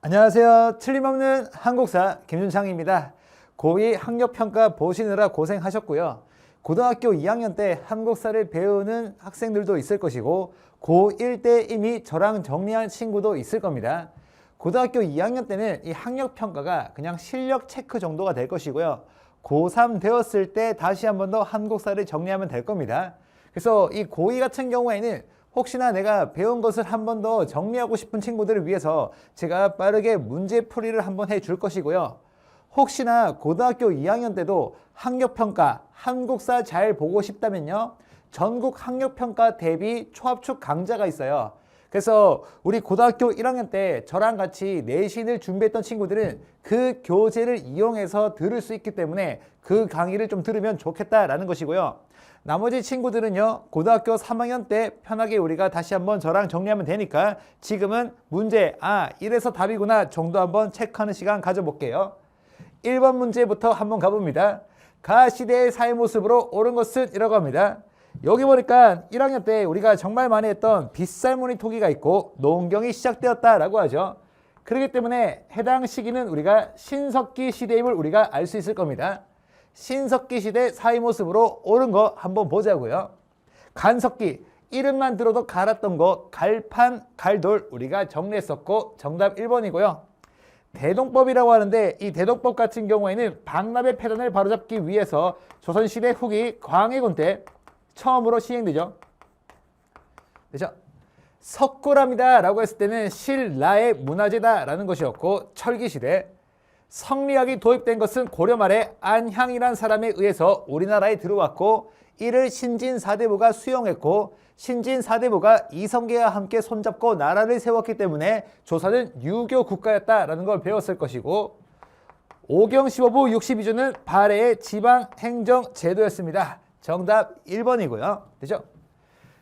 안녕하세요. 틀림없는 한국사 김준창입니다. 고2 학력평가 보시느라 고생하셨고요. 고등학교 2학년 때 한국사를 배우는 학생들도 있을 것이고 고1 때 이미 저랑 정리한 친구도 있을 겁니다. 고등학교 2학년 때는 이 학력평가가 그냥 실력 체크 정도가 될 것이고요. 고3 되었을 때 다시 한 번 더 한국사를 정리하면 될 겁니다. 그래서 이 고2 같은 경우에는 혹시나 내가 배운 것을 한 번 더 정리하고 싶은 친구들을 위해서 제가 빠르게 문제풀이를 한번 해줄 것이고요. 혹시나 고등학교 2학년 때도 학력평가, 한국사 잘 보고 싶다면요. 전국 학력평가 대비 초합축 강좌가 있어요. 그래서 우리 고등학교 1학년 때 저랑 같이 내신을 준비했던 친구들은 그 교재를 이용해서 들을 수 있기 때문에 그 강의를 좀 들으면 좋겠다라는 것이고요. 나머지 친구들은요, 고등학교 3학년 때 편하게 우리가 다시 한번 저랑 정리하면 되니까 지금은 문제, 이래서 답이구나 정도 한번 체크하는 시간 가져볼게요. 1번 문제부터 한번 가봅니다. 가시대의 사회 모습으로 옳은 것은 이라고 합니다. 여기 보니까 1학년 때 우리가 정말 많이 했던 빗살무늬 토기가 있고 농경이 시작되었다라고 하죠. 그렇기 때문에 해당 시기는 우리가 신석기 시대임을 우리가 알 수 있을 겁니다. 신석기 시대 사회 모습으로 옳은 거 한번 보자고요. 간석기, 이름만 들어도 갈았던 거 갈판, 갈돌 우리가 정리했었고 정답 1번이고요. 대동법이라고 하는데 이 대동법 같은 경우에는 박람회 폐단을 바로잡기 위해서 조선시대 후기 광해군 때 처음으로 시행되죠. 그렇죠? 석굴암이다 라고 했을 때는 신라의 문화재다 라는 것이었고 철기시대 성리학이 도입된 것은 고려 말에 안향이란 사람에 의해서 우리나라에 들어왔고 이를 신진사대부가 수용했고 신진사대부가 이성계와 함께 손잡고 나라를 세웠기 때문에 조선은 유교 국가였다라는 걸 배웠을 것이고 오경 15부 62조는 발해의 지방행정제도였습니다. 정답 1번이고요. 되죠?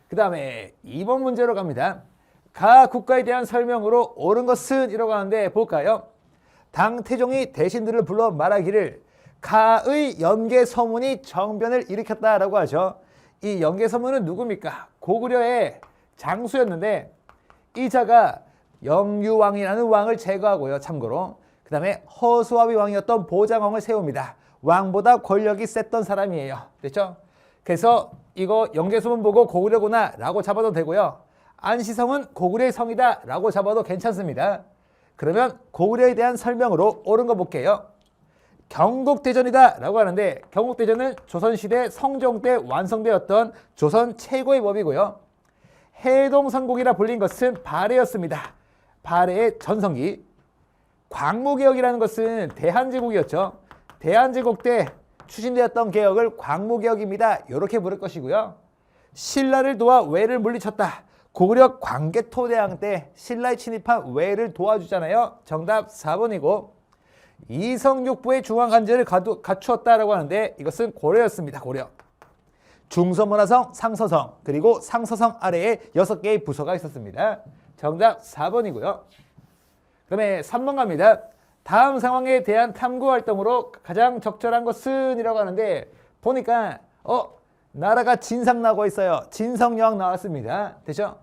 그 다음에 2번 문제로 갑니다. 가 국가에 대한 설명으로 옳은 것은 이라고 하는데 볼까요? 당태종이 대신들을 불러 말하기를 가의 연개서문이 정변을 일으켰다라고 하죠. 이 연개서문은 누굽니까? 고구려의 장수였는데 이 자가 영유왕이라는 왕을 제거하고요. 참고로 그 다음에 허수아비 왕이었던 보장왕을 세웁니다. 왕보다 권력이 셌던 사람이에요. 됐죠? 그래서 이거 연개서문 보고 고구려구나 라고 잡아도 되고요. 안시성은 고구려의 성이다 라고 잡아도 괜찮습니다. 그러면 고구려에 대한 설명으로 옳은 거 볼게요. 경국대전이다 라고 하는데 경국대전은 조선시대 성종 때 완성되었던 조선 최고의 법이고요. 해동성국이라 불린 것은 발해였습니다. 발해의 전성기. 광무개혁이라는 것은 대한제국이었죠. 대한제국 때 추진되었던 개혁을 광무개혁입니다. 이렇게 부를 것이고요. 신라를 도와 외를 물리쳤다. 고구려 광개토대왕 때 신라에 침입한 외를 도와주잖아요. 정답 4번이고 이성육부의 중앙관제를 갖추었다라고 하는데 이것은 고려였습니다. 고려. 중서문화성, 상서성 그리고 상서성 아래에 6개의 부서가 있었습니다. 정답 4번이고요. 그 다음에 3번 갑니다. 다음 상황에 대한 탐구활동으로 가장 적절한 것은 이라고 하는데 보니까 나라가 진상나고 있어요. 진성여왕 나왔습니다. 되죠?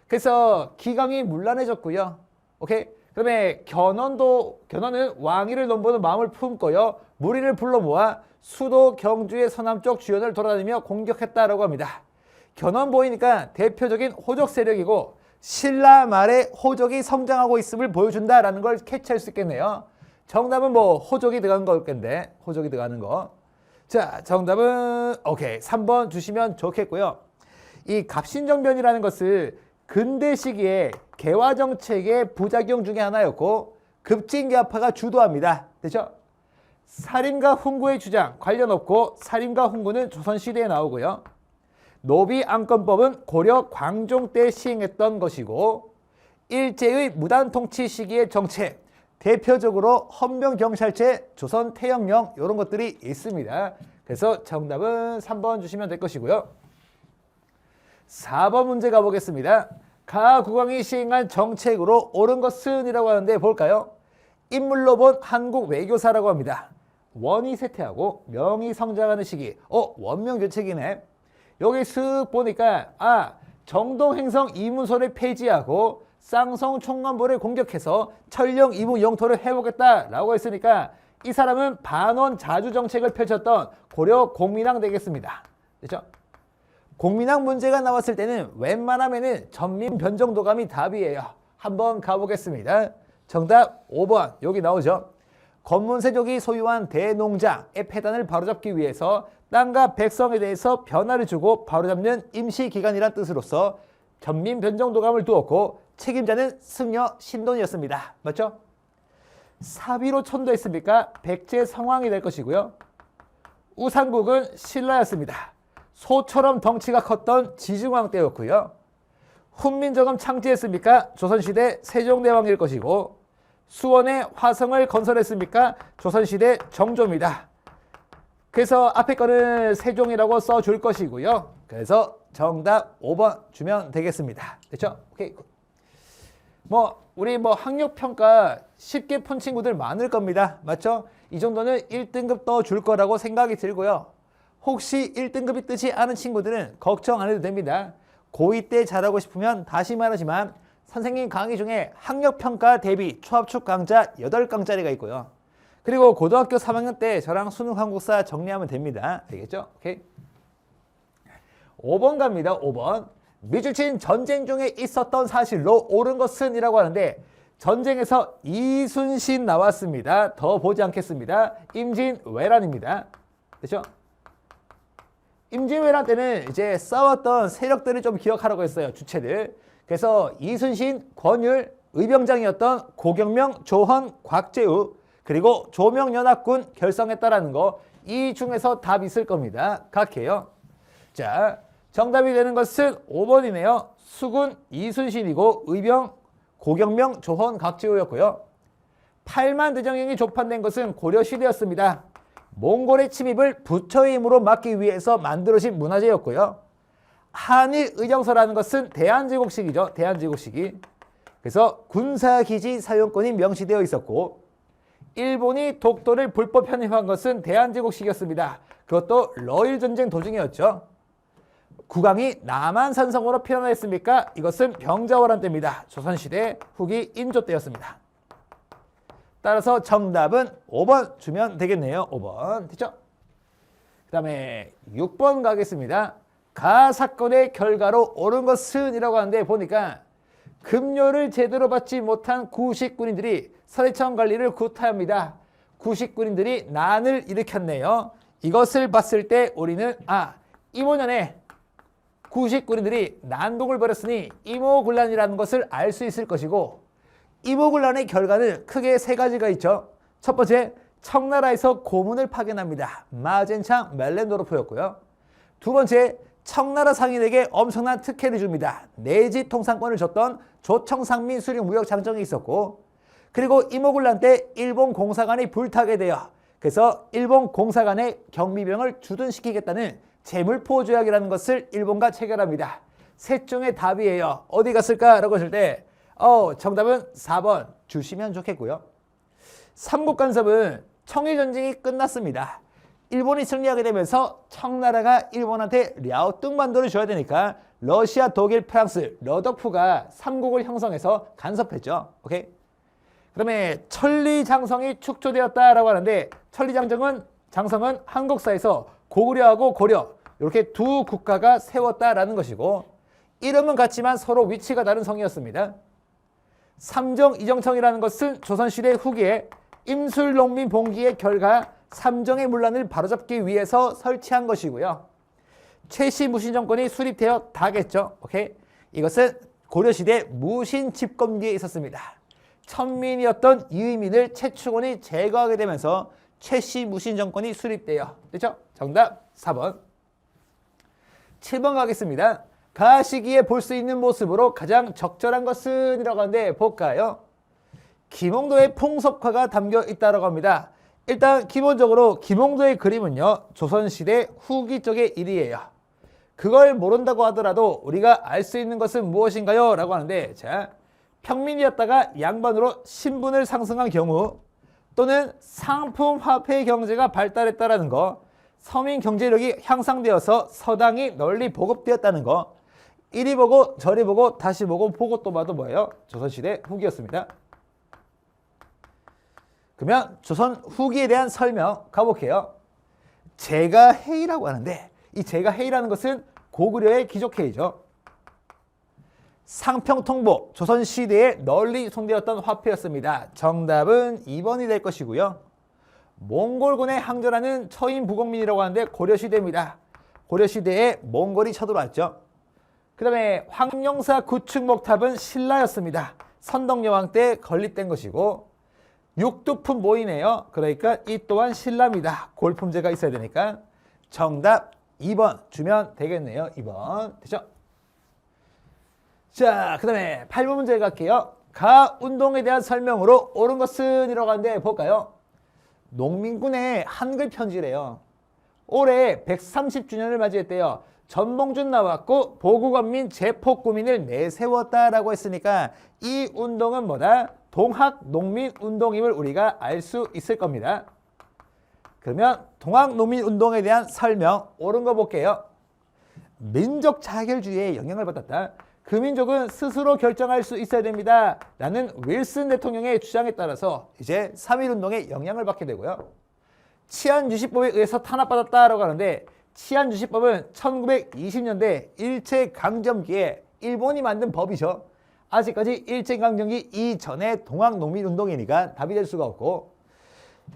그래서 기강이 문란해졌고요. 오케이? 그다음에 견훤은 왕위를 넘보는 마음을 품고요. 무리를 불러 모아 수도 경주의 서남쪽 주연을 돌아다니며 공격했다라고 합니다. 견훤 보이니까 대표적인 호족 세력이고 신라 말에 호족이 성장하고 있음을 보여준다라는 걸 캐치할 수 있겠네요. 정답은 뭐 호족이 들어간 걸 건데 호족이 들어가는 거. 자, 정답은 오케이 3번 주시면 좋겠고요. 이 갑신정변이라는 것을 근대 시기에 개화정책의 부작용 중에 하나였고 급진개화파가 주도합니다. 됐죠? 살인과 훈구의 주장 관련 없고 살인과 훈구는 조선시대에 나오고요. 노비안건법은 고려 광종 때 시행했던 것이고 일제의 무단통치 시기의 정책 대표적으로 헌병경찰제, 조선태영령 이런 것들이 있습니다. 그래서 정답은 3번 주시면 될 것이고요. 4번 문제 가보겠습니다. 가 국왕이 시행한 정책으로 옳은 것은 이라고 하는데 볼까요? 인물로 본 한국 외교사라고 합니다. 원이 쇠퇴하고 명이 성장하는 시기. 원명교책이네. 여기 쓱 보니까 정동행성 이문서를 폐지하고 쌍성 총관부를 공격해서 천령 이부 영토를 회복했다라고 했으니까 이 사람은 반원 자주 정책을 펼쳤던 고려 공민왕 되겠습니다. 그렇죠? 공민왕 문제가 나왔을 때는 웬만하면은 전민변정도감이 답이에요. 한번 가보겠습니다. 정답 5번 여기 나오죠. 권문세족이 소유한 대농장의 폐단을 바로잡기 위해서 땅과 백성에 대해서 변화를 주고 바로잡는 임시기간이란 뜻으로서 전민변정도감을 두었고 책임자는 승려 신돈이었습니다. 맞죠? 사비로 천도했습니까? 백제 성왕이 될 것이고요. 우상국은 신라였습니다. 소처럼 덩치가 컸던 지중왕 때였고요. 훈민정음 창제했습니까? 조선시대 세종대왕일 것이고 수원에 화성을 건설했습니까? 조선시대 정조입니다. 그래서 앞에 거는 세종이라고 써줄 것이고요. 그래서 정답 5번 주면 되겠습니다. 됐죠? 오케이. 우리 학력평가 쉽게 푼 친구들 많을 겁니다. 맞죠? 이 정도는 1등급 떠줄 거라고 생각이 들고요. 혹시 1등급이 뜨지 않은 친구들은 걱정 안 해도 됩니다. 고2 때 잘하고 싶으면 다시 말하지만 선생님 강의 중에 학력평가 대비 초합축 강좌 8강짜리가 있고요. 그리고 고등학교 3학년 때 저랑 수능 한국사 정리하면 됩니다. 알겠죠? 오케이. 5번 갑니다. 5번. 미주친 전쟁 중에 있었던 사실로 옳은 것은 이라고 하는데 전쟁에서 이순신 나왔습니다. 더 보지 않겠습니다. 임진왜란입니다. 됐죠? 임진왜란 때는 이제 싸웠던 세력들을 좀 기억하라고 했어요. 주체들. 그래서 이순신, 권율, 의병장이었던 고경명, 조헌, 곽재우 그리고 조명연합군 결성했다라는 거 이 중에서 답이 있을 겁니다. 각해요. 자, 정답이 되는 것은 5번이네요. 수군 이순신이고 의병 고경명, 조헌, 곽재우였고요. 8만 대정령이 조판된 것은 고려시대였습니다. 몽골의 침입을 부처의 힘으로 막기 위해서 만들어진 문화재였고요. 한일 의정서라는 것은 대한제국식이죠. 대한제국식이. 그래서 군사기지 사용권이 명시되어 있었고 일본이 독도를 불법 편입한 것은 대한제국식이었습니다. 그것도 러일전쟁 도중이었죠. 국왕이 남한산성으로 편안했습니까? 이것은 병자호란 때입니다. 조선시대 후기 인조 때였습니다. 따라서 정답은 5번 주면 되겠네요. 5번. 됐죠? 그 다음에 6번 가겠습니다. 가 사건의 결과로 옳은 것은 이라고 하는데 보니까 급료를 제대로 받지 못한 구식군인들이 서대청 관리를 구타합니다. 구식군인들이 난을 일으켰네요. 이것을 봤을 때 우리는 이모년에 구식군인들이 난동을 벌였으니 이모군란이라는 것을 알 수 있을 것이고 이모군란의 결과는 크게 3가지가 있죠. 첫 번째, 청나라에서 고문을 파견합니다. 마젠창 멜렌도르프였고요. 두 번째, 청나라 상인에게 엄청난 특혜를 줍니다. 내지 통상권을 줬던 조청상민 수령 무역 장정이 있었고 그리고 이모군란 때 일본 공사관이 불타게 되어 그래서 일본 공사관에 경비병을 주둔시키겠다는 재물포조약이라는 것을 일본과 체결합니다. 셋 중에 답이에요. 어디 갔을까라고 했을 때 정답은 4번 주시면 좋겠고요. 삼국간섭은 청일전쟁이 끝났습니다. 일본이 승리하게 되면서 청나라가 일본한테 랴오뚱반도를 줘야 되니까 러시아, 독일, 프랑스, 러덕프가 삼국을 형성해서 간섭했죠. 오케이? 그 다음에 천리장성이 축조되었다라고 하는데 천리장성은 한국사에서 고구려하고 고려 이렇게 두 국가가 세웠다라는 것이고 이름은 같지만 서로 위치가 다른 성이었습니다. 삼정 이정청이라는 것은 조선시대 후기에 임술농민 봉기의 결과 삼정의 문란을 바로잡기 위해서 설치한 것이고요. 최씨 무신 정권이 수립되어 다겠죠. 오케이? 이것은 고려시대 무신 집권기에 있었습니다. 천민이었던 이의민을 최충원이 제거하게 되면서 최씨 무신 정권이 수립돼요. 됐죠? 정답 4번. 7번 가겠습니다. 가 시기에 볼 수 있는 모습으로 가장 적절한 것은 이라고 하는데 볼까요? 김홍도의 풍속화가 담겨 있다고 합니다. 일단 기본적으로 김홍도의 그림은요. 조선시대 후기 쪽의 일이에요. 그걸 모른다고 하더라도 우리가 알 수 있는 것은 무엇인가요? 라고 하는데 자, 평민이었다가 양반으로 신분을 상승한 경우 또는 상품 화폐 경제가 발달했다는 거 서민 경제력이 향상되어서 서당이 널리 보급되었다는 거 이리 보고 저리 보고 다시 보고 보고 또 봐도 뭐예요? 조선시대 후기였습니다. 그러면 조선 후기에 대한 설명 가볼게요. 제가해이라고 하는데 이 제가해이라는 것은 고구려의 귀족해이죠. 상평통보 조선시대에 널리 손대었던 화폐였습니다. 정답은 2번이 될 것이고요. 몽골군에 항전하는 처인 부국민이라고 하는데 고려시대입니다. 고려시대에 몽골이 쳐들어왔죠. 그 다음에 황룡사 구축목탑은 신라였습니다. 선덕여왕 때 건립된 것이고 육두품 모이네요. 그러니까 이 또한 신라입니다. 골품제가 있어야 되니까 정답 2번 주면 되겠네요. 2번 되죠? 자, 그 다음에 8번 문제 갈게요. 가운동에 대한 설명으로 옳은 것은 이라고 하는데 볼까요? 농민군의 한글 편지래요. 올해 130주년을 맞이했대요. 전봉준 나왔고 보국원민 제폭구민을 내세웠다라고 했으니까 이 운동은 뭐다? 동학농민운동임을 우리가 알 수 있을 겁니다. 그러면 동학농민운동에 대한 설명 옳은 거 볼게요. 민족 자결주의에 영향을 받았다. 그 민족은 스스로 결정할 수 있어야 됩니다. 라는 윌슨 대통령의 주장에 따라서 이제 3.1운동에 영향을 받게 되고요. 치안유시법에 의해서 탄압받았다라고 하는데 치안유시법은 1920년대 일제강점기에 일본이 만든 법이죠. 아직까지 일제강점기 이전에 동학농민운동이니까 답이 될 수가 없고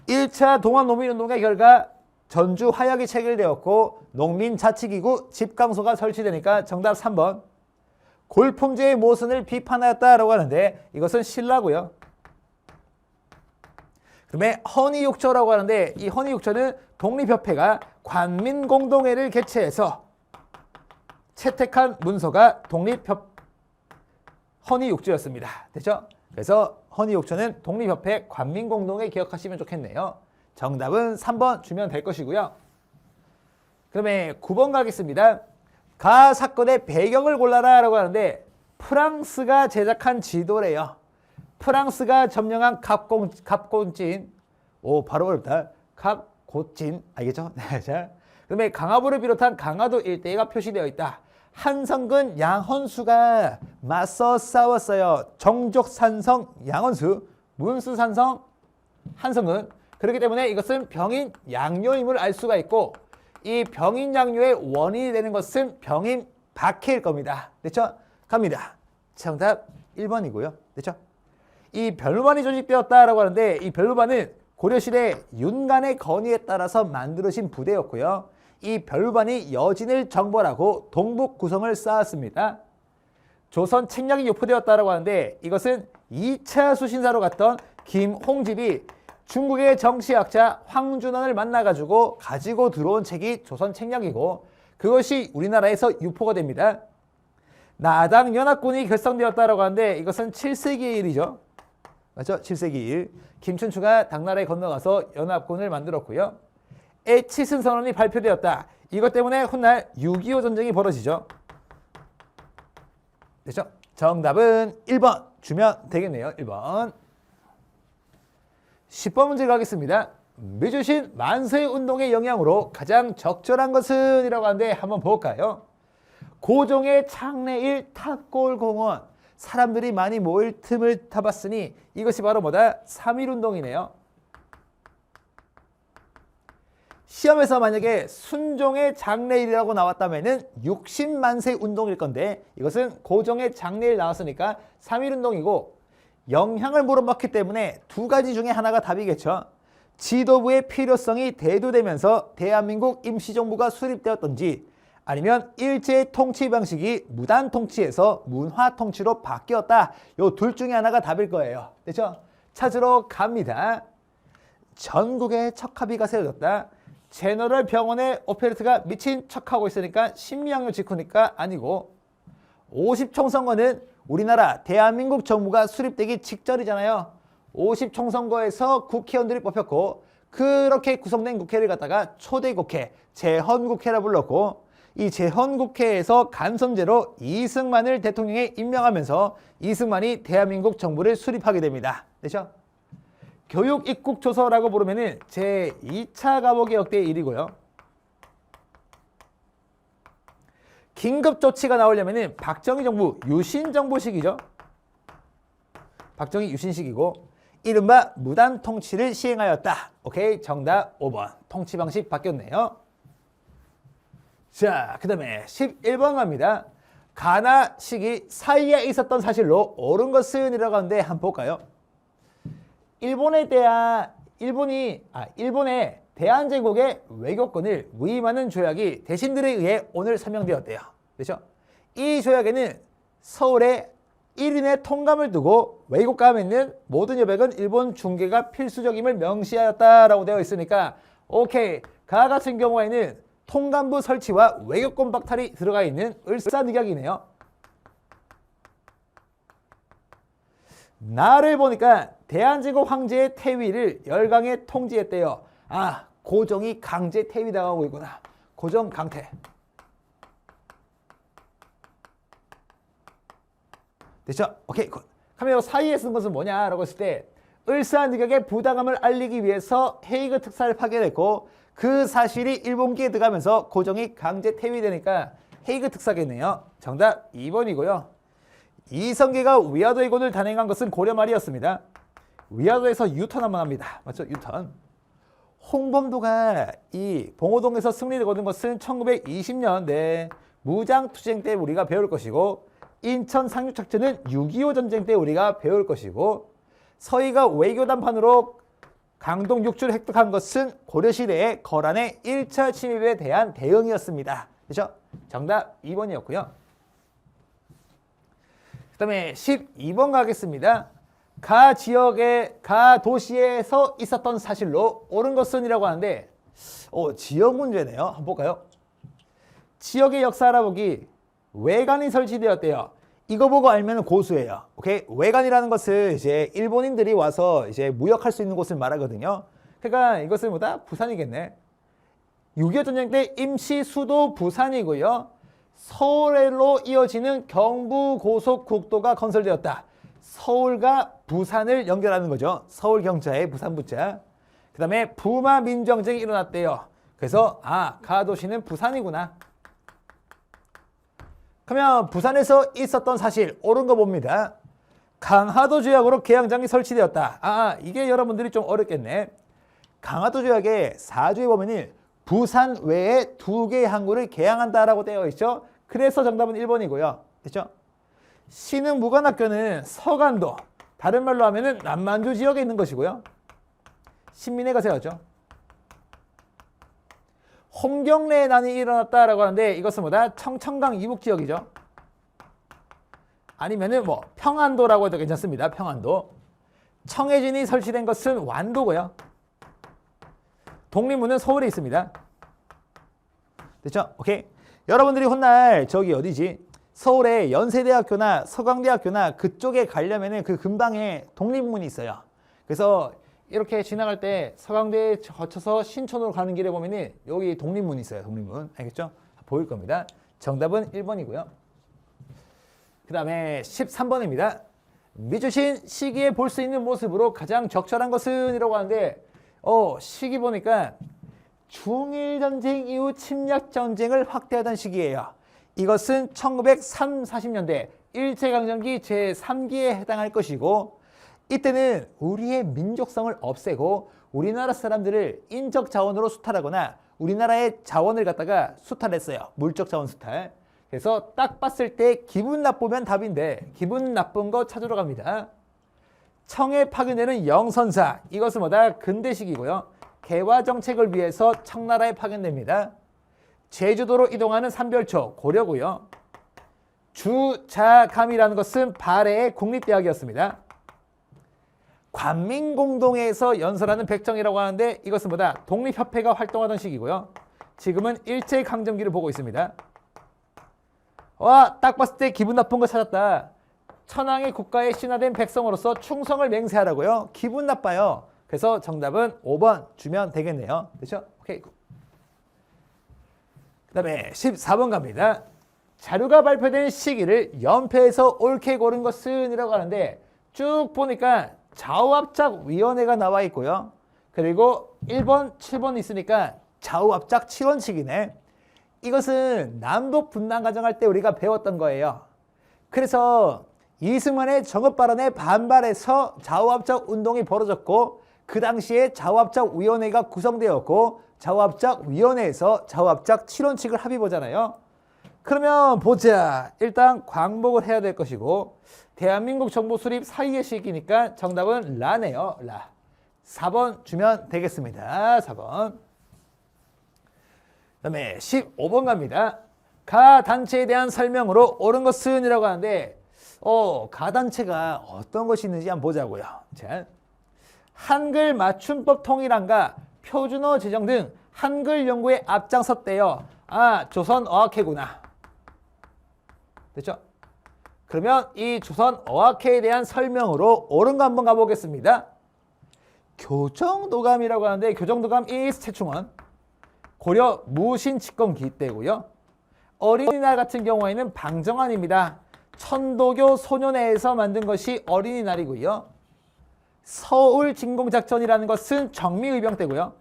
1차 동학농민운동의 결과 전주 화약이 체결되었고 농민자치기구 집강소가 설치되니까 정답 3번 골품제의 모순을 비판하였다라고 하는데 이것은 신라고요. 그다음에 헌의육조라고 하는데 이 헌의육조는 독립협회가 관민공동회를 개최해서 채택한 문서가 헌의육조였습니다. 됐죠? 그래서 헌의육조는 독립협회 관민공동회 기억하시면 좋겠네요. 정답은 3번 주면 될 것이고요. 그다음에 9번 가겠습니다. 가 사건의 배경을 골라라 라고 하는데 프랑스가 제작한 지도래요. 프랑스가 점령한 갑곶진 바로 어렵다. 갑곶진 알겠죠? 자, 그다음에 강화부를 비롯한 강화도 일대가 표시되어 있다. 한성근 양헌수가 맞서 싸웠어요. 정족산성 양헌수, 문수산성 한성근. 그렇기 때문에 이것은 병인 양요임을 알 수가 있고 이 병인 양요의 원인이 되는 것은 병인 박해일 겁니다. 됐죠? 갑니다. 정답 1번이고요. 됐죠? 이 변호반이 조직되었다라고 하는데 이 변호반은 고려시대 윤간의 건의에 따라서 만들어진 부대였고요. 이 변호반이 여진을 정벌하고 동북 구성을 쌓았습니다. 조선 책략이 유포되었다라고 하는데 이것은 2차 수신사로 갔던 김홍집이 중국의 정치학자 황준원을 만나가지고 가지고 들어온 책이 조선 책략이고 그것이 우리나라에서 유포가 됩니다. 나당연합군이 결성되었다라고 하는데 이것은 7세기의 일이죠. 맞죠? 7세기 일. 김춘추가 당나라에 건너가서 연합군을 만들었고요. 애치승선언이 발표되었다. 이것 때문에 훗날 6.25 전쟁이 벌어지죠. 됐죠? 정답은 1번 주면 되겠네요. 1번. 10번 문제 가겠습니다. 미주신 만세운동의 영향으로 가장 적절한 것은 이라고 하는데 한번 볼까요? 고종의 창내일 탑골공원 사람들이 많이 모일 틈을 타봤으니 이것이 바로 뭐다? 3.1운동이네요. 시험에서 만약에 순종의 장래일이라고 나왔다면 60만세 운동일 건데 이것은 고종의 장래일 나왔으니까 3.1운동이고 영향을 물어봤기 때문에 두 가지 중에 하나가 답이겠죠. 지도부의 필요성이 대두되면서 대한민국 임시정부가 수립되었던지 아니면 일제의 통치 방식이 무단 통치에서 문화 통치로 바뀌었다. 요 둘 중에 하나가 답일 거예요. 됐죠? 찾으러 갑니다. 전국에 척합의가 세워졌다. 제너럴 병원에 오페레트가 미친 척하고 있으니까 신미양요 직후니까 아니고 50총선거는 우리나라 대한민국 정부가 수립되기 직전이잖아요. 50총선거에서 국회의원들이 뽑혔고 그렇게 구성된 국회를 갖다가 초대국회, 재헌국회라 불렀고 이 재헌국회에서 간선제로 이승만을 대통령에 임명하면서 이승만이 대한민국 정부를 수립하게 됩니다. 됐죠? 교육입국조서라고 부르면은 제2차 갑오개혁 때 일이고요. 긴급 조치가 나오려면은 박정희 정부 유신 정부 시기죠. 박정희 유신 시기고 이른바 무단 통치를 시행하였다. 오케이, 정답 5번. 통치 방식 바뀌었네요. 자, 그 다음에 11번 갑니다. 가나 시기 사이에 있었던 사실로 옳은 것은 이라고 하는데 한번 볼까요? 일본의 대한제국의 외교권을 위임하는 조약이 대신들에 의해 오늘 서명되었대요. 그렇죠? 이 조약에는 서울에 1인의 통감을 두고 외국과 맺는 모든 여백은 일본 중개가 필수적임을 명시하였다라고 되어 있으니까 오케이, 가 같은 경우에는 통감부 설치와 외교권 박탈이 들어가 있는 을사늑약이네요. 나를 보니까 대한제국 황제의 태위를 열강에 통지했대요. 아, 고종이 강제 태위당하고 있구나. 고종 강태. 됐죠? 오케이, 굿. 그러면 사이에 쓴 것은 뭐냐라고 했을 때 을사늑약의 부당함을 알리기 위해서 헤이그 특사를 파견했고 그 사실이 일본기에 들어가면서 고종이 강제 태위되니까 헤이그 특사겠네요. 정답 2번이고요. 이성계가 위화도 해군을 단행한 것은 고려 말이었습니다. 위화도에서 유턴 한번 합니다. 맞죠? 유턴. 홍범도가 이 봉오동에서 승리를 거둔 것은 1920년대 무장투쟁 때 우리가 배울 것이고 인천 상륙작전은 6.25 전쟁 때 우리가 배울 것이고 서희가 외교단판으로 강동 6주를 획득한 것은 고려시대의 거란의 1차 침입에 대한 대응이었습니다. 그렇죠? 정답 2번이었고요. 그 다음에 12번 가겠습니다. 가 도시에서 있었던 사실로 옳은 것은 이라고 하는데 지역 문제네요. 한번 볼까요? 지역의 역사 알아보기. 외관이 설치되었대요. 이거 보고 알면 고수예요. 오케이? 외관이라는 것을 이제 일본인들이 와서 이제 무역할 수 있는 곳을 말하거든요. 그러니까 이것은 뭐다? 부산이겠네. 6.25 전쟁 때 임시 수도 부산이고요. 서울로 이어지는 경부고속국도가 건설되었다. 서울과 부산을 연결하는 거죠. 서울 경자에 부산 부자. 그 다음에 부마 민주항쟁이 일어났대요. 그래서 가도시는 부산이구나. 그러면 부산에서 있었던 사실 옳은 거 봅니다. 강화도 조약으로 개항장이 설치되었다. 이게 여러분들이 좀 어렵겠네. 강화도 조약의 4조에 보면은 부산 외에 2개의 항구를 개항한다라고 되어 있죠. 그래서 정답은 1번이고요. 됐죠? 신흥무관학교는 서간도, 다른 말로 하면은 남만주 지역에 있는 것이고요. 신민회가 세웠죠. 홍경래의 난이 일어났다라고 하는데 이것은 뭐다? 청천강 이북 지역이죠. 아니면은 뭐 평안도라고 해도 괜찮습니다. 평안도. 청해진이 설치된 것은 완도고요. 독립문은 서울에 있습니다. 됐죠? 오케이. 여러분들이 훗날 저기 어디지? 서울에 연세대학교나 서강대학교나 그쪽에 가려면은 그 근방에 독립문이 있어요. 그래서 이렇게 지나갈 때 서강대에 거쳐서 신촌으로 가는 길에 보면은 여기 독립문이 있어요. 독립문. 알겠죠? 보일 겁니다. 정답은 1번이고요. 그 다음에 13번입니다. 미주신 시기에 볼 수 있는 모습으로 가장 적절한 것은 이라고 하는데 시기 보니까 중일전쟁 이후 침략전쟁을 확대하던 시기예요. 이것은 1940년대 일제강점기 제3기에 해당할 것이고 이때는 우리의 민족성을 없애고 우리나라 사람들을 인적 자원으로 수탈하거나 우리나라의 자원을 갖다가 수탈했어요. 물적 자원 수탈. 그래서 딱 봤을 때 기분 나쁘면 답인데 기분 나쁜 거 찾으러 갑니다. 청에 파견되는 영선사. 이것은 뭐다? 근대식이고요. 개화 정책을 위해서 청나라에 파견됩니다. 제주도로 이동하는 삼별초 고려고요. 주자감이라는 것은 발해의 국립대학이었습니다. 관민공동회에서 연설하는 백정이라고 하는데 이것은 뭐다? 독립협회가 활동하던 시기고요. 지금은 일제강점기를 보고 있습니다. 딱 봤을 때 기분 나쁜 거 찾았다. 천황의 국가에 신하된 백성으로서 충성을 맹세하라고요. 기분 나빠요. 그래서 정답은 5번 주면 되겠네요. 됐죠? 오케이. 그 다음에 14번 갑니다. 자료가 발표된 시기를 연폐해서 옳게 고른 것은 이라고 하는데 쭉 보니까 좌우합작위원회가 나와 있고요. 그리고 1번, 7번 있으니까 좌우합작 7원칙이네. 이것은 남북 분단 가정할 때 우리가 배웠던 거예요. 그래서 이승만의 정읍 발언에 반발해서 좌우합작 운동이 벌어졌고 그 당시에 좌우합작 위원회가 구성되었고 좌우합작 위원회에서 좌우합작 7원칙을 합의 보잖아요. 그러면 보자. 일단 광복을 해야 될 것이고 대한민국 정부 수립 사이의 시기니까 정답은 라네요. 라. 4번 주면 되겠습니다. 4번. 그 다음에 15번 갑니다. 가단체에 대한 설명으로 옳은 것은 이라고 하는데 가단체가 어떤 것이 있는지 한번 보자고요. 자, 한글 맞춤법 통일안과 표준어 제정 등 한글 연구에 앞장섰대요. 조선어학회구나. 됐죠? 그러면 이 조선어학회에 대한 설명으로 옳은 거 한번 가보겠습니다. 교정도감이라고 하는데 교정도감 is 최충원. 고려 무신집권기 때고요. 어린이날 같은 경우에는 방정환입니다. 천도교 소년회에서 만든 것이 어린이날이고요. 서울 진공작전이라는 것은 정미의병 때고요.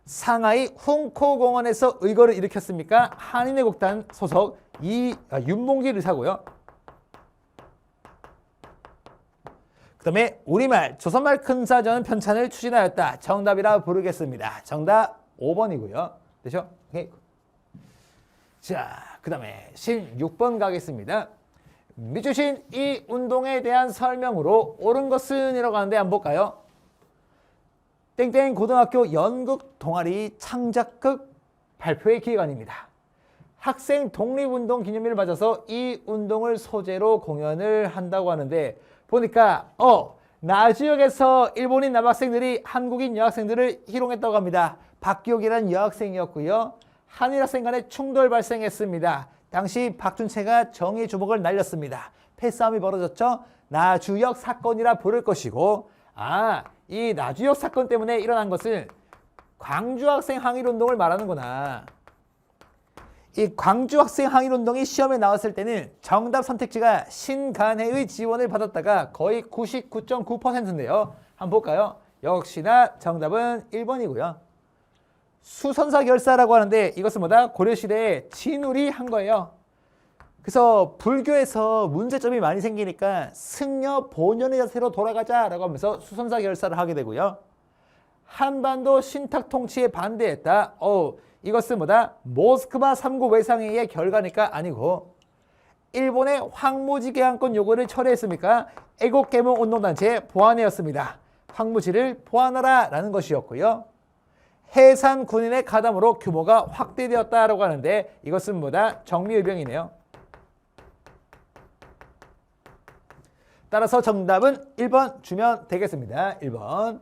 상하이 훈코공원에서 의거를 일으켰습니까? 한인애국단 소속 윤봉길 의사고요. 그 다음에 우리말 조선말 큰사전 편찬을 추진하였다. 정답이라 부르겠습니다. 정답 5번이고요. 되죠? 오케이. 자, 그 다음에 16번 가겠습니다. 밑주신 이 운동에 대한 설명으로 옳은 것은 이라고 하는데 한번 볼까요? 땡땡 고등학교 연극 동아리 창작극 발표회 기획안입니다. 학생 독립운동 기념일을 맞아서 이 운동을 소재로 공연을 한다고 하는데 보니까 나주역에서 일본인 남학생들이 한국인 여학생들을 희롱했다고 합니다. 박기옥이라는 여학생이었고요. 한일 학생 간에 충돌 발생했습니다. 당시 박준채가 정의 주먹을 날렸습니다. 패싸움이 벌어졌죠. 나주역 사건이라 부를 것이고 이 나주역 사건 때문에 일어난 것은 광주 학생 항일운동을 말하는구나. 이 광주 학생 항일운동이 시험에 나왔을 때는 정답 선택지가 신간회의 지원을 받았다가 거의 99.9%인데요. 한번 볼까요? 역시나 정답은 1번이고요. 수선사 결사라고 하는데 이것은 뭐다? 고려시대에 진울이 한 거예요. 그래서 불교에서 문제점이 많이 생기니까 승려 본연의 자세로 돌아가자라고 하면서 수선사 결사를 하게 되고요. 한반도 신탁 통치에 반대했다. 이것은 뭐다? 모스크바 3구 외상회의의 결과니까 아니고 일본의 황무지 개항권 요구를 철회했습니까? 애국개몽 운동단체 보안회였습니다. 황무지를 보안하라 라는 것이었고요. 해산 군인의 가담으로 규모가 확대되었다라고 하는데 이것은 뭐다? 정미의병이네요. 따라서 정답은 1번 주면 되겠습니다. 1번.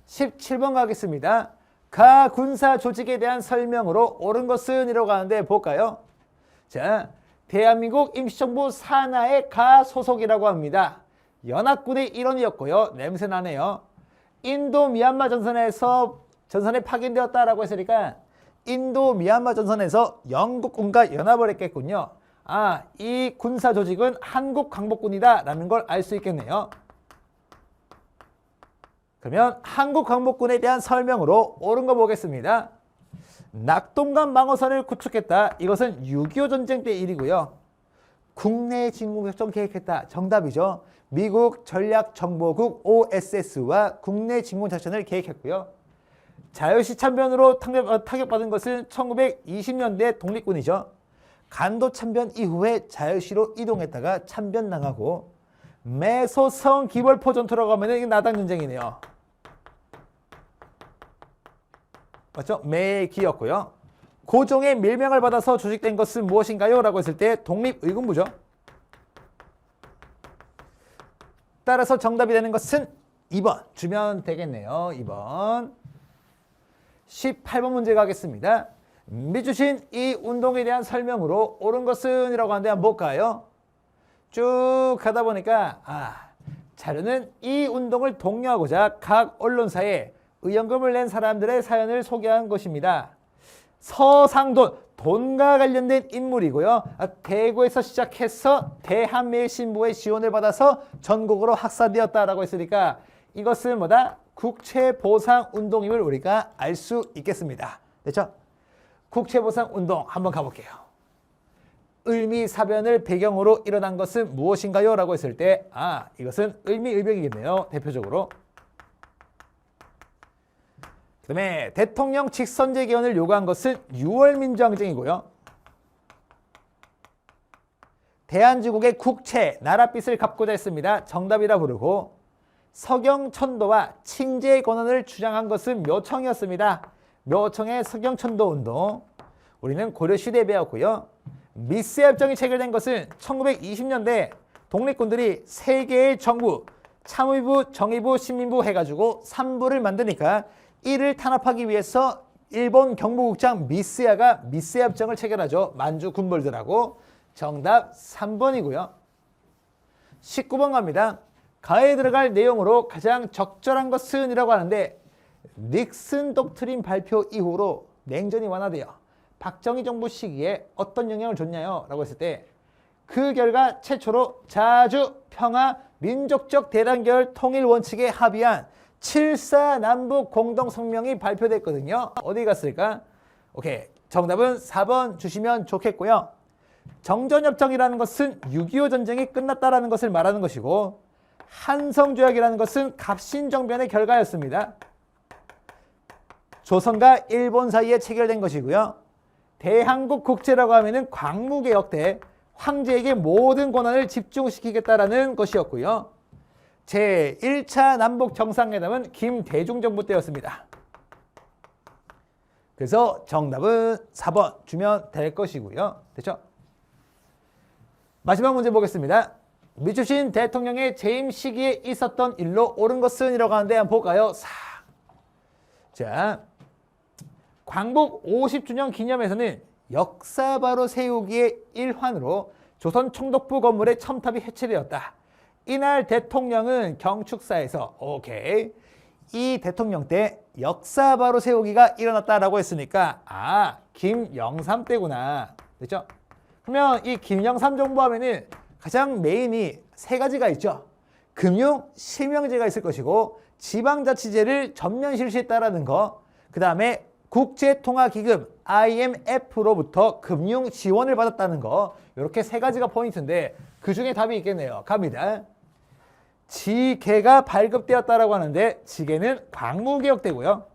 17번 가겠습니다. 가 군사 조직에 대한 설명으로 옳은 것은 이라고 하는데 볼까요? 자, 대한민국 임시정부 산하의 가 소속이라고 합니다. 연합군의 일원이었고요. 냄새나네요. 인도 미얀마 전선에 파견되었다라고 했으니까 인도 미얀마 전선에서 영국군과 연합을 했겠군요. 이 군사 조직은 한국 광복군이다 라는 걸 알 수 있겠네요. 그러면 한국 광복군에 대한 설명으로 옳은 거 보겠습니다. 낙동강 방어선을 구축했다. 이것은 6.25 전쟁 때 일이고요. 국내 진공작전 계획했다. 정답이죠. 미국 전략정보국 OSS와 국내 진공작전을 계획했고요. 자유시 참변으로 타격받은 것은 1920년대 독립군이죠. 간도 참변 이후에 자유시로 이동했다가 참변당하고 매소성 기벌포 전투라고 하면 이게 나당 전쟁이네요. 맞죠? 매기였고요. 고종의 밀명을 받아서 조직된 것은 무엇인가요? 라고 했을 때 독립의군부죠. 따라서 정답이 되는 것은 2번 주면 되겠네요. 2번. 18번 문제 가겠습니다. 밑주신 이 운동에 대한 설명으로 옳은 것은 이라고 하는데 한번 볼까요? 쭉 가다 보니까 자료는 이 운동을 독려하고자 각 언론사에 의연금을 낸 사람들의 사연을 소개한 것입니다. 서상돈, 돈과 관련된 인물이고요. 대구에서 시작해서 대한매일신보의 지원을 받아서 전국으로 확산되었다라고 했으니까 이것은 뭐다? 국채보상운동임을 우리가 알 수 있겠습니다. 됐죠? 국채보상운동 한번 가볼게요. 을미사변을 배경으로 일어난 것은 무엇인가요? 라고 했을 때 이것은 을미을병이겠네요. 대표적으로. 그 다음에 대통령 직선제 개헌을 요구한 것은 6월 민주항쟁이고요. 대한제국의 국채, 나랏빚을 갚고자 했습니다. 정답이라 부르고 서경천도와 칭제의 권한을 주장한 것은 묘청이었습니다. 묘청의 서경천도운동. 우리는 고려시대에 배웠고요. 미스협정이 체결된 것은 1920년대 독립군들이 세 개의 정부, 참의부, 정의부, 신민부 해가지고 3부를 만드니까 이를 탄압하기 위해서 일본 경무국장 미스야가 미스협정을 체결하죠. 만주 군벌들하고. 정답 3번이고요. 19번 갑니다. 가에 들어갈 내용으로 가장 적절한 것은 이라고 하는데 닉슨 독트린 발표 이후로 냉전이 완화되어 박정희 정부 시기에 어떤 영향을 줬냐요? 라고 했을 때 그 결과 최초로 자주 평화 민족적 대단결 통일 원칙에 합의한 7.4 남북 공동성명이 발표됐거든요. 어디 갔을까? 오케이. 정답은 4번 주시면 좋겠고요. 정전협정이라는 것은 6.25 전쟁이 끝났다라는 것을 말하는 것이고 한성조약이라는 것은 갑신정변의 결과였습니다. 조선과 일본 사이에 체결된 것이고요. 대한국 국제라고 하면은 광무개혁 때 황제에게 모든 권한을 집중시키겠다라는 것이었고요. 제1차 남북 정상회담은 김대중 정부 때였습니다. 그래서 정답은 4번 주면 될 것이고요. 됐죠? 마지막 문제 보겠습니다. 미추신 대통령의 재임 시기에 있었던 일로 옳은 것은 이라고 하는데 한번 볼까요? 자, 광복 50주년 기념에서는 역사 바로 세우기의 일환으로 조선 총독부 건물의 첨탑이 해체되었다. 이날 대통령은 경축사에서 이 대통령 때 역사 바로 세우기가 일어났다라고 했으니까 김영삼 때구나. 됐죠? 그러면 이 김영삼 정부 하면은 가장 메인이 세 가지가 있죠. 금융, 실명제가 있을 것이고 지방자치제를 전면 실시했다라는 거. 그 다음에 국제통화기금 IMF로부터 금융 지원을 받았다는 거. 이렇게 세 가지가 포인트인데 그중에 답이 있겠네요. 갑니다. 지계가 발급되었다라고 하는데 지계는 광무개혁 때고요.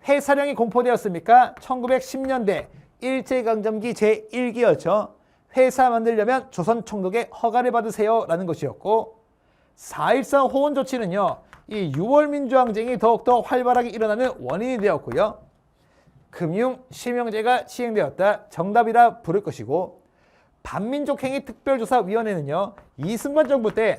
회사령이 공포되었습니까? 1910년대 일제강점기 제1기였죠. 회사 만들려면 조선 총독의 허가를 받으세요 라는 것이었고 4.14 호원 조치는요. 이 6월 민주항쟁이 더욱더 활발하게 일어나는 원인이 되었고요. 금융 실명제가 시행되었다. 정답이라 부를 것이고 반민족행위 특별조사위원회는요. 이승만 정부 때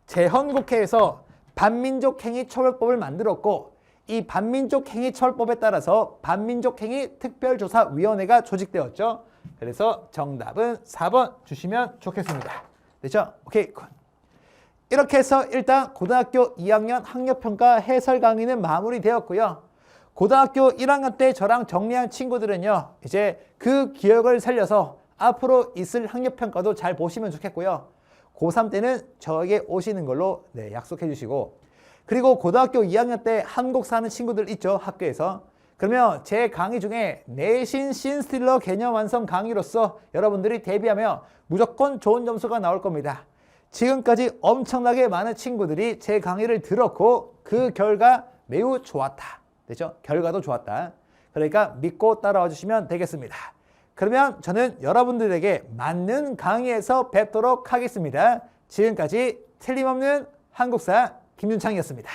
재헌국회에서 반민족행위 처벌법을 만들었고 이 반민족행위 처벌법에 따라서 반민족행위 특별조사위원회가 조직되었죠. 그래서 정답은 4번 주시면 좋겠습니다. 됐죠? 오케이. 이렇게 해서 일단 고등학교 2학년 학력평가 해설 강의는 마무리되었고요. 고등학교 1학년 때 저랑 정리한 친구들은요. 이제 그 기억을 살려서 앞으로 있을 학력평가도 잘 보시면 좋겠고요. 고3 때는 저에게 오시는 걸로 약속해 주시고 그리고 고등학교 2학년 때 한국사 하는 친구들 있죠. 학교에서. 그러면 제 강의 중에 내신 신스틸러 개념 완성 강의로서 여러분들이 대비하면 무조건 좋은 점수가 나올 겁니다. 지금까지 엄청나게 많은 친구들이 제 강의를 들었고 그 결과 매우 좋았다. 됐죠? 결과도 좋았다. 그러니까 믿고 따라와 주시면 되겠습니다. 그러면 저는 여러분들에게 맞는 강의에서 뵙도록 하겠습니다. 지금까지 틀림없는 한국사 김윤창이었습니다.